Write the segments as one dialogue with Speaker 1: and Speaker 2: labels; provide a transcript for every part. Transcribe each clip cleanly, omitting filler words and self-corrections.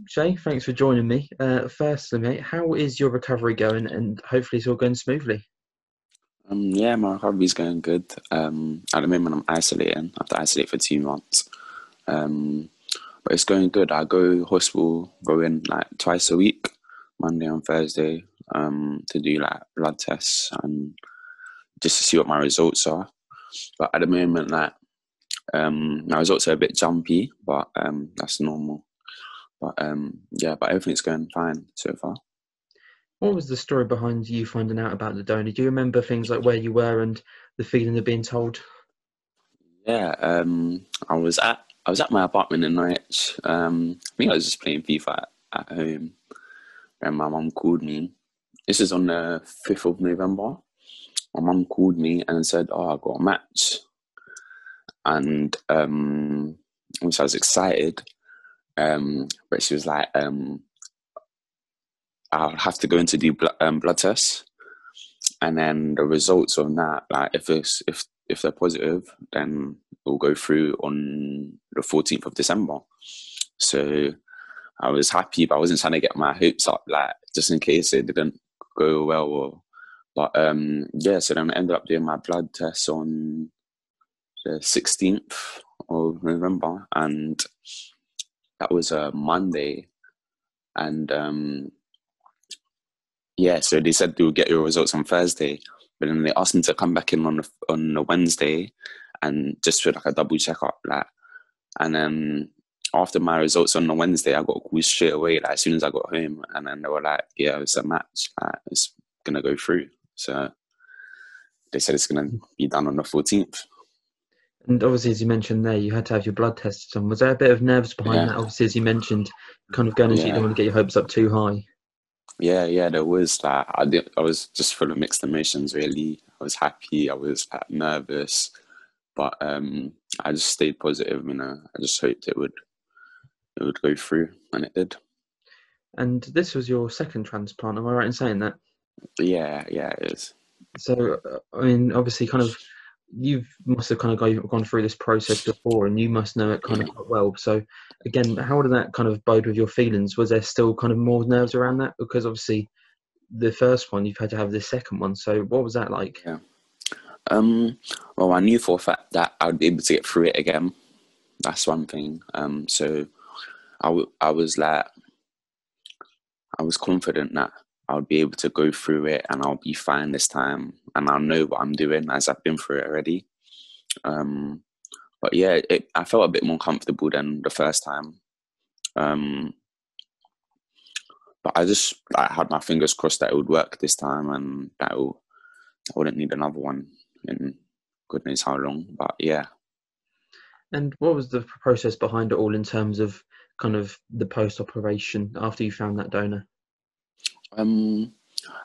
Speaker 1: Shae, thanks for joining me. Firstly, mate, how is your recovery going? And hopefully it's all going smoothly.
Speaker 2: Yeah, my recovery's going good. At the moment, I'm isolating. I have to isolate for 2 months. Um, but it's going good. I go hospital, go in like twice a week, Monday and Thursday, to do like blood tests and just to see what my results are. But at the moment, like, my results are a bit jumpy, but that's normal. But yeah, but everything's going fine so far.
Speaker 1: What was the story behind you finding out about the donor? Do you remember things like where you were and the feeling of being told?
Speaker 2: Yeah, I was at my apartment in Norwich. I think I was just playing FIFA at home, and my mum called me. This is on the 5th of November. My mum called me and said, "Oh, I got a match," and which I was excited. But she was like, "I'll have to go in to do blood tests, and then the results of that, like if they're positive, then we'll go through on the 14th of December." So I was happy, but I wasn't trying to get my hopes up, like just in case it didn't go well. But yeah, so then I ended up doing my blood test on the 16th of November, and that was a Monday. And yeah, so they said they would get your results on Thursday, but then they asked me to come back in on the Wednesday and just for like a double checkup, like. And then after my results on the Wednesday, I got a call straight away, like as soon as I got home, and then they were like, "Yeah, it's a match, it's gonna go through." So they said it's gonna be done on the 14th.
Speaker 1: And obviously, as you mentioned there, you had to have your blood tested done. Was there a bit of nerves behind
Speaker 2: Yeah,
Speaker 1: that? Obviously, as you mentioned, kind of going into it, you don't
Speaker 2: yeah,
Speaker 1: want to get your hopes up too high.
Speaker 2: yeah. There was like I was just full of mixed emotions. Really, I was happy, I was like, nervous, but I just stayed positive. I just hoped it would go through, and it did.
Speaker 1: And this was your second transplant, am I right in saying that?
Speaker 2: But yeah, it is.
Speaker 1: So, I mean, obviously, kind of, you must have kind of gone through this process before, and you must know it kind of
Speaker 2: Yeah.
Speaker 1: quite well. So, again, how did that kind of bode with your feelings? Was there still kind of more nerves around that? Because obviously, the first one, you've had to have the second one. So, what was that like?
Speaker 2: Yeah. Um, well, I knew for a fact that I would be able to get through it again. That's one thing. So I was like, I was confident that I would be able to go through it and I'll be fine this time and I'll know what I'm doing as I've been through it already. Um, but yeah, I felt a bit more comfortable than the first time. Um, but I had my fingers crossed that it would work this time and I wouldn't need another one in God knows how long. But yeah.
Speaker 1: And what was the process behind it all in terms of kind of the post-operation after you found that donor?
Speaker 2: Um,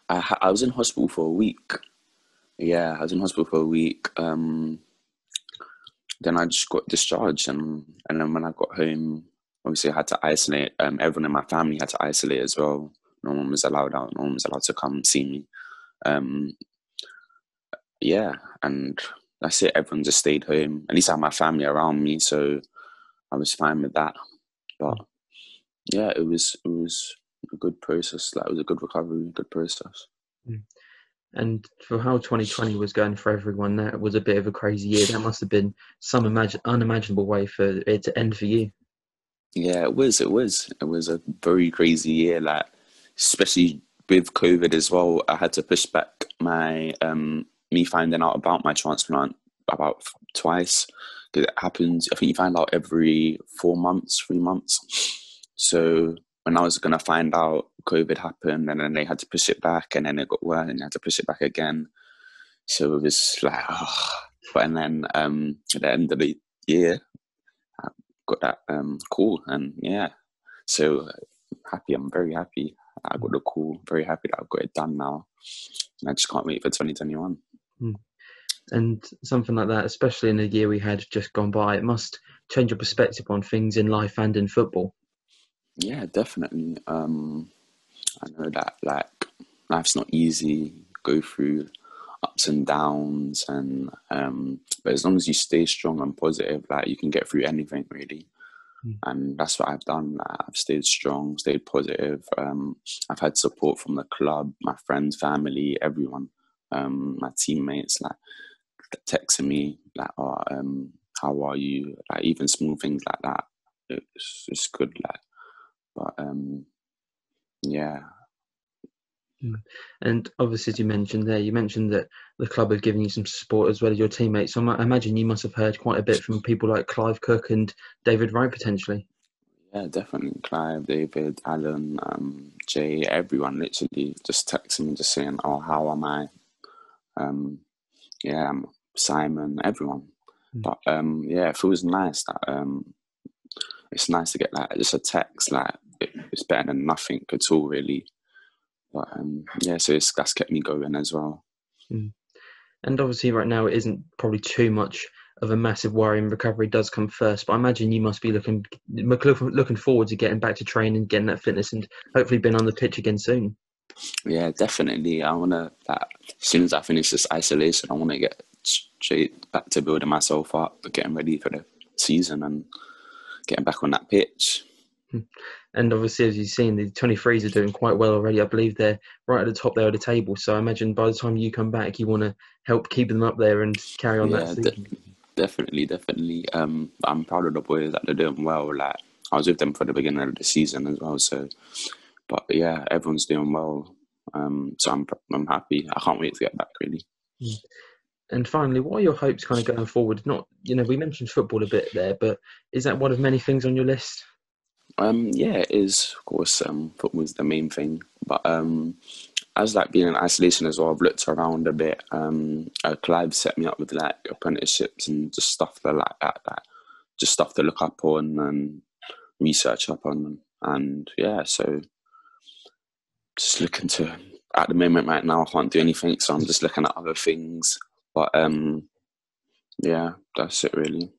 Speaker 2: I was in hospital for a week. Yeah, I was in hospital for a week. Then I just got discharged, and then when I got home, obviously I had to isolate. Everyone in my family had to isolate as well. No one was allowed out. No one was allowed to come see me. Um, yeah, and that's it. Everyone just stayed home. At least I had my family around me, so I was fine with that. But yeah, it was a good process. Like it was a good recovery, good process.
Speaker 1: Mm. And for how 2020 was going for everyone, that was a bit of a crazy year. That must have been some unimaginable way for it to end for you.
Speaker 2: Yeah, it was a very crazy year. Like, especially with COVID as well, I had to push back my me finding out about my transplant about twice because it happens. I think you find out every 4 months, 3 months. So when I was gonna find out, COVID happened, and then they had to push it back, and then it got worse, and they had to push it back again. So it was like, oh. But and then at the end of the year, I got that call, and yeah, so happy. I'm very happy. I got the call. Very happy that I've got it done now, and I just can't wait for 2021.
Speaker 1: Mm. And something like that, especially in the year we had just gone by, it must change your perspective on things in life and in football.
Speaker 2: Yeah, definitely. I know that like life's not easy. Go through ups and downs, and but as long as you stay strong and positive, like you can get through anything really. And that's what I've done. Like, I've stayed strong, stayed positive. I've had support from the club, my friends, family, everyone, my teammates, like texting me, like, "Oh, how are you?" Like even small things like that. It's good. Like, but yeah.
Speaker 1: And obviously, as you mentioned there, you mentioned that the club have given you some support as well as your teammates. So I imagine you must have heard quite a bit from people like Clive Cook and David Wright potentially.
Speaker 2: Yeah, definitely. Clive, David, Alan, Jay, everyone literally just texting me, just saying, "Oh, how am I?" Yeah, Simon, everyone. But yeah, it feels nice that it's nice to get like just a text. Like it's better than nothing at all, really. But yeah, so that's kept me going as well.
Speaker 1: And obviously, right now, it isn't probably too much of a massive worry, and recovery does come first. But I imagine you must be looking forward to getting back to training, getting that fitness, and hopefully being on the pitch again soon.
Speaker 2: Yeah, definitely. I wanna like, as soon as I finish this isolation, I wanna get straight back to building myself up, getting ready for the season and getting back on that pitch.
Speaker 1: And obviously, as you've seen, the 23s are doing quite well already. I believe they're right at the top there of the table. So I imagine by the time you come back, you want to help keep them up there and carry on that
Speaker 2: Yeah,
Speaker 1: season.
Speaker 2: definitely. I'm proud of the boys that they're doing well. Like I was with them for the beginning of the season as well. So, but yeah, everyone's doing well. So I'm happy. I can't wait to get back. Really.
Speaker 1: And finally, what are your hopes kind of going forward? Not, we mentioned football a bit there, but is that one of many things on your list?
Speaker 2: Yeah, it is. Of course, football's the main thing. But as like being in isolation as well, I've looked around a bit. Clive set me up with like apprenticeships and just stuff to like that, just stuff to look up on and research up on, and yeah, so just looking to at the moment right now I can't do anything, so I'm just looking at other things. But yeah, that's it really.